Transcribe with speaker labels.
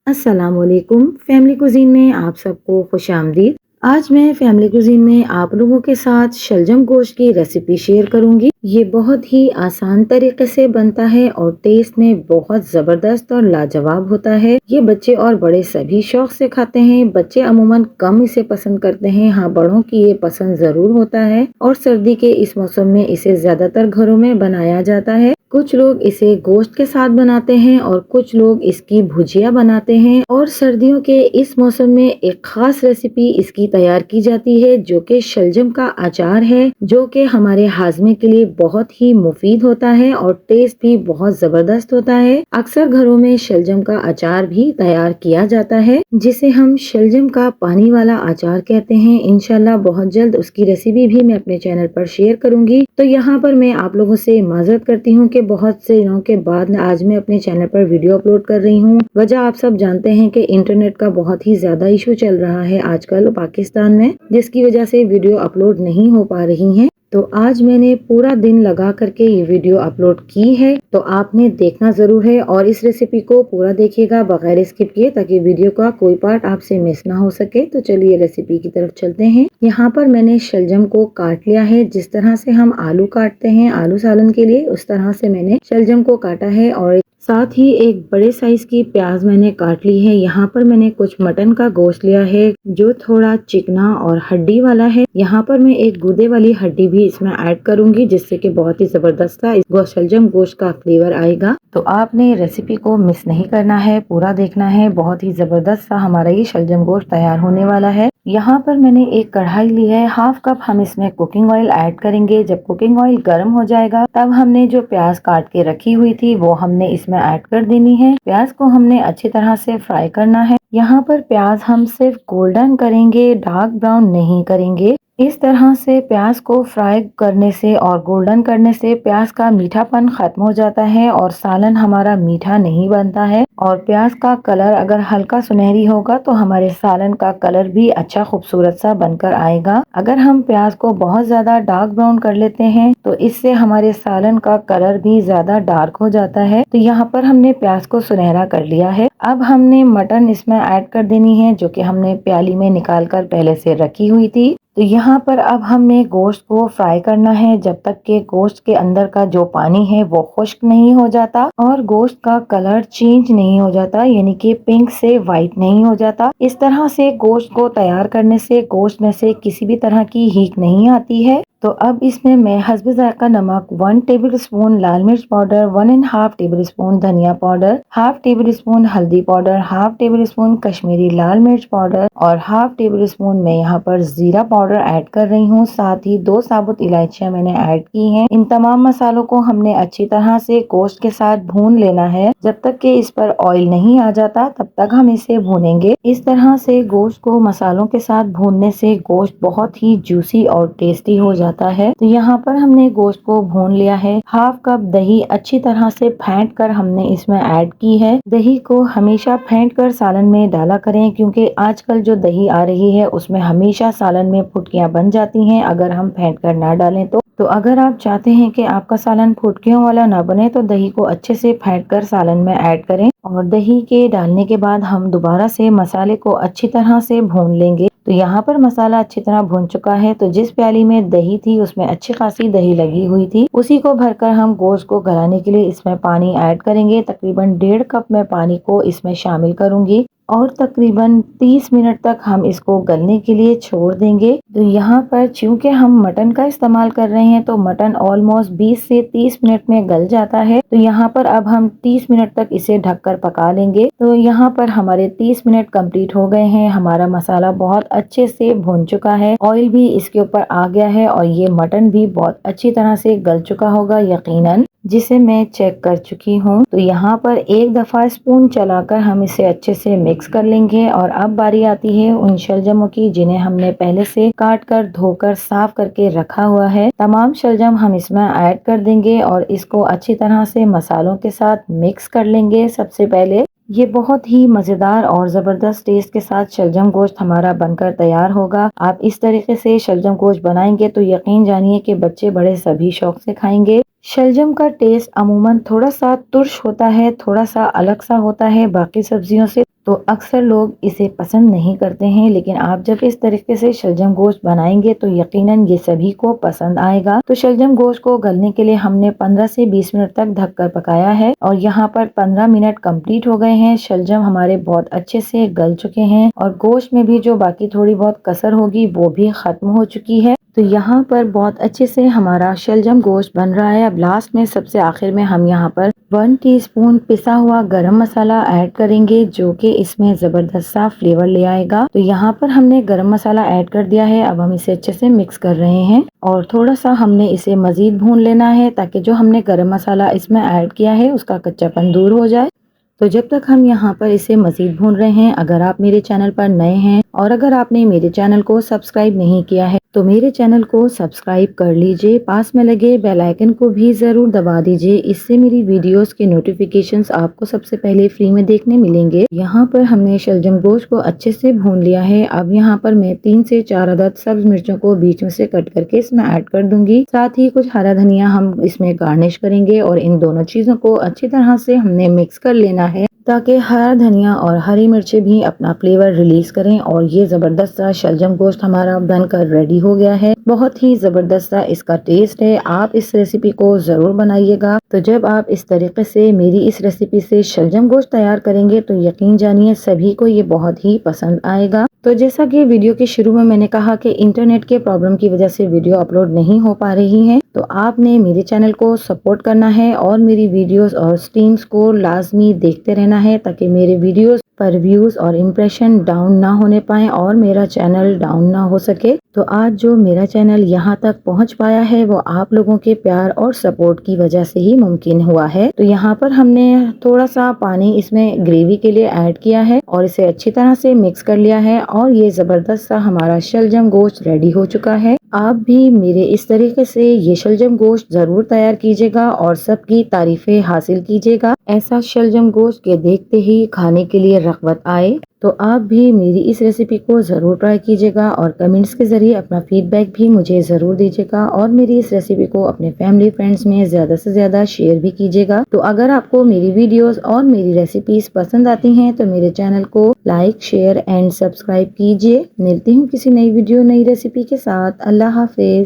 Speaker 1: अस्सलाम वालेकुम। Family cuisine में आप सबको खुशामदीद। आज मैं फैमिली कुज़ीन में आप लोगों के साथ शलजम गोश्त की रेसिपी शेयर करूंगी। ये बहुत ही आसान तरीके से बनता है और टेस्ट में बहुत ज़बरदस्त और लाजवाब होता है। ये बच्चे और बड़े सभी शौक से खाते हैं। बच्चे अमूमन कम इसे पसंद करते हैं, हाँ बड़ों की ये पसंद ज़रूर होता है और सर्दी के इस मौसम में इसे ज़्यादातर घरों में बनाया जाता है। कुछ लोग इसे गोश्त के साथ बनाते हैं और कुछ लोग इसकी भुजिया बनाते हैं। और सर्दियों के इस मौसम में एक खास रेसिपी इसकी तैयार की जाती है जो कि शलजम का अचार है, जो कि हमारे हाजमे के लिए बहुत ही मुफीद होता है और टेस्ट भी बहुत जबरदस्त होता है। अक्सर घरों में शलजम का अचार भी तैयार किया जाता है, जिसे हम शलजम का पानी वाला अचार कहते हैं। इंशाल्लाह बहुत जल्द उसकी रेसिपी भी मैं अपने चैनल पर शेयर करूंगी। तो यहाँ पर मैं आप लोगों से माजरत करती हूँ कि बहुत से दिनों के बाद आज मैं अपने चैनल पर वीडियो अपलोड कर रही हूँ। वजह आप सब जानते हैं कि इंटरनेट का बहुत ही ज्यादा इशू चल रहा है आजकल पाकिस्तान में, जिसकी वजह से वीडियो अपलोड नहीं हो पा रही हैं। तो आज मैंने पूरा दिन लगा करके ये वीडियो अपलोड की है, तो आपने देखना जरूर है और इस रेसिपी को पूरा देखिएगा बगैर स्किप किए, ताकि वीडियो का कोई पार्ट आपसे मिस ना हो सके। तो चलिए रेसिपी की तरफ चलते हैं। यहाँ पर मैंने शलजम को काट लिया है। जिस तरह से हम आलू काटते हैं आलू सालन के लिए, उस तरह से मैंने शलजम को काटा है। और साथ ही एक बड़े साइज की प्याज मैंने काट ली है। यहाँ पर मैंने कुछ मटन का गोश्त लिया है जो थोड़ा चिकना और हड्डी वाला है। यहाँ पर मैं एक गूदे वाली हड्डी भी इसमें ऐड करूंगी, जिससे कि बहुत ही जबरदस्त सा इस शलजम गोश्त का फ्लेवर आएगा। तो आपने रेसिपी को मिस नहीं करना है, पूरा देखना है। बहुत ही जबरदस्त सा हमारा ये शलजम गोश्त तैयार होने वाला है। यहाँ पर मैंने एक कढ़ाई ली है, हाफ कप हम इसमें कुकिंग ऑयल ऐड करेंगे। जब कुकिंग ऑयल गर्म हो जाएगा तब हमने जो प्याज काट के रखी हुई थी वो हमने इसमें ऐड कर देनी है। प्याज को हमने अच्छी तरह से फ्राई करना है। यहाँ पर प्याज हम सिर्फ गोल्डन करेंगे, डार्क ब्राउन नहीं करेंगे। इस तरह से प्याज को फ्राई करने से और गोल्डन करने से प्याज का मीठापन खत्म हो जाता है और सालन हमारा मीठा नहीं बनता है। और प्याज का कलर अगर हल्का सुनहरी होगा तो हमारे सालन का कलर भी अच्छा खूबसूरत सा बनकर आएगा। अगर हम प्याज को बहुत ज्यादा डार्क ब्राउन कर लेते हैं तो इससे हमारे सालन का कलर भी ज्यादा डार्क हो जाता है। तो यहाँ पर हमने प्याज को सुनहरा कर लिया है। अब हमने मटन इसमें ऐड कर देनी है, जो कि हमने प्याली में निकाल कर पहले से रखी हुई थी। तो यहाँ पर अब हमें गोश्त को फ्राई करना है जब तक कि गोश्त के अंदर का जो पानी है वो खुश्क नहीं हो जाता और गोश्त का कलर चेंज नहीं हो जाता, यानी कि पिंक से वाइट नहीं हो जाता। इस तरह से गोश्त को तैयार करने से गोश्त में से किसी भी तरह की हीक नहीं आती है। तो अब इसमें मैं हस्बे जायका नमक, 1 टेबल स्पून लाल मिर्च पाउडर, 1.5 टेबल स्पून धनिया पाउडर, हाफ टेबल स्पून हल्दी powder, half tablespoon Kashmiri लाल मिर्च पाउडर और हाफ टेबल स्पून मैं यहाँ पर जीरा पाउडर ऐड कर रही हूँ। साथ ही 2 साबुत इलायचियाँ मैंने ऐड की हैं। इन तमाम मसालों को हमने अच्छी तरह से गोश्त के साथ भून लेना है। जब तक कि इस पर ऑयल नहीं आ जाता तब तक हम इसे भूनेंगे। इस तरह से गोश्त को मसालों के साथ भूनने से गोश्त बहुत ही जूसी और टेस्टी हो जाता है। तो यहाँ पर हमने गोश्त को भून लिया है। हाफ कप दही अच्छी तरह से फेंट कर हमने इसमें ऐड की है। दही को हमेशा फेंट कर सालन में डाला करें, क्योंकि आजकल जो दही आ रही है उसमें हमेशा सालन में फुटकियां बन जाती हैं अगर हम फेंट कर ना डालें तो अगर आप चाहते हैं कि आपका सालन फुटकियों वाला ना बने तो दही को अच्छे से फेंट कर सालन में ऐड करें। और दही के डालने के बाद हम दोबारा से मसाले को अच्छी तरह से भून लेंगे। तो यहाँ पर मसाला अच्छी तरह भून चुका है। तो जिस प्याली में दही थी उसमें अच्छी खासी दही लगी हुई थी, उसी को भरकर हम गोश्त को गलाने के लिए इसमें पानी ऐड करेंगे। तकरीबन 1.5 कप मैं पानी को इसमें शामिल करूंगी और तकरीबन 30 मिनट तक हम इसको गलने के लिए छोड़ देंगे। तो यहाँ पर चूंकि हम मटन का इस्तेमाल कर रहे हैं तो मटन ऑलमोस्ट 20 से 30 मिनट में गल जाता है। तो यहाँ पर अब हम 30 मिनट तक इसे ढककर पका लेंगे। तो यहाँ पर हमारे 30 मिनट कंप्लीट हो गए हैं। हमारा मसाला बहुत अच्छे से भुन चुका है, ऑयल भी इसके ऊपर आ गया है और ये मटन भी बहुत अच्छी तरह से गल चुका होगा यकीनन, जिसे मैं चेक कर चुकी हूँ। तो यहाँ पर एक दफा स्पून चलाकर हम इसे अच्छे से मिक्स कर लेंगे। और अब बारी आती है उन शलजमों की जिन्हें हमने पहले से काट कर धोकर साफ करके रखा हुआ है। तमाम शलजम हम इसमें ऐड कर देंगे और इसको अच्छी तरह से मसालों के साथ मिक्स कर लेंगे। सबसे पहले ये बहुत ही मजेदार और जबरदस्त टेस्ट के साथ शलजम गोश्त हमारा बनकर तैयार होगा। आप इस तरीके से शलजम गोश्त बनाएंगे तो यकीन जानिए कि बच्चे बड़े सभी शौक से खाएंगे। शलजम का टेस्ट अमूमन थोड़ा सा तुर्श होता है, थोड़ा सा अलग सा होता है बाकी सब्जियों से। तो अक्सर लोग इसे पसंद नहीं करते हैं, लेकिन आप जब इस तरीके से शलजम गोश्त बनाएंगे तो यकीनन ये सभी को पसंद आएगा। तो शलजम गोश्त को गलने के लिए हमने 15 से 20 मिनट तक ढककर पकाया है और यहाँ पर 15 मिनट कंप्लीट हो गए हैं। शलजम हमारे बहुत अच्छे से गल चुके हैं और गोश्त में भी जो बाकी थोड़ी बहुत कसर होगी वो भी खत्म हो चुकी है। तो यहाँ पर बहुत अच्छे से हमारा शलजम गोश्त बन रहा है। अब लास्ट में सबसे आखिर में हम यहाँ पर 1 टीस्पून पिसा हुआ गरम मसाला ऐड करेंगे, जो कि इसमें जबरदस्त सा फ्लेवर ले आएगा। तो यहाँ पर हमने गरम मसाला ऐड कर दिया है। अब हम इसे अच्छे से मिक्स कर रहे हैं और थोड़ा सा हमने इसे मजीद भून लेना है ताकि जो हमने गरम मसाला इसमें ऐड किया है उसका कच्चापन दूर हो जाए। तो जब तक हम यहाँ पर इसे मजीद भून रहे हैं, अगर आप मेरे चैनल पर नए हैं और अगर आपने मेरे चैनल को सब्सक्राइब नहीं किया है तो मेरे चैनल को सब्सक्राइब कर लीजिए। पास में लगे बेल आइकन को भी ज़रूर दबा दीजिए, इससे मेरी वीडियोस के नोटिफिकेशंस आपको सबसे पहले फ्री में देखने मिलेंगे। यहाँ पर हमने शलजम गोश्त को अच्छे से भून लिया है। अब यहाँ पर मैं 3 से 4 अदद सब्ज मिर्चों को बीच में से कट करके इसमें ऐड कर दूंगी। साथ ही कुछ हरा धनिया हम इसमें गार्निश करेंगे और इन दोनों चीज़ों को अच्छी तरह से हमने मिक्स कर लेना है ताकि हरा धनिया और हरी मिर्चें भी अपना फ्लेवर रिलीज करें। और ये जबरदस्त सा शलजम गोश्त हमारा बनकर रेडी हो गया है। बहुत ही जबरदस्त सा इसका टेस्ट है। आप इस रेसिपी को जरूर बनाइएगा। तो जब आप इस तरीके से मेरी इस रेसिपी से शलजम गोश्त तैयार करेंगे तो यकीन जानिए सभी को ये बहुत ही पसंद आएगा। तो जैसा कि वीडियो के शुरू में मैंने कहा कि इंटरनेट के प्रॉब्लम की वजह से वीडियो अपलोड नहीं हो पा रही है, तो आपने मेरे चैनल को सपोर्ट करना है और मेरी वीडियोस और स्ट्रीम्स को लाजमी देखते रहना है ताकि मेरे वीडियोस पर व्यूज और इम्प्रेशन डाउन ना होने पाए और मेरा चैनल डाउन ना हो सके। तो आज जो मेरा चैनल यहाँ तक पहुँच पाया है वो आप लोगों के प्यार और सपोर्ट की वजह से ही मुमकिन हुआ है। तो यहाँ पर हमने थोड़ा सा पानी इसमें ग्रेवी के लिए ऐड किया है और इसे अच्छी तरह से मिक्स कर लिया है और ये जबरदस्त सा हमारा शलजम गोश्त रेडी हो चुका है। आप भी मेरे इस तरीके से ये शलजम गोश्त जरूर तैयार कीजिएगा और सबकी तारीफें हासिल कीजिएगा। ऐसा शलजम गोश्त के देखते ही खाने के लिए रग़बत आए। तो आप भी मेरी इस रेसिपी को ज़रूर ट्राई कीजिएगा और कमेंट्स के ज़रिए अपना फीडबैक भी मुझे ज़रूर दीजिएगा और मेरी इस रेसिपी को अपने फैमिली फ्रेंड्स में ज़्यादा से ज़्यादा शेयर भी कीजिएगा। तो अगर आपको मेरी वीडियोस और मेरी रेसिपीज पसंद आती हैं तो मेरे चैनल को लाइक, शेयर एंड सब्सक्राइब कीजिए। मिलती हूँ किसी नई वीडियो, नई रेसिपी के साथ। अल्लाह हाफिज।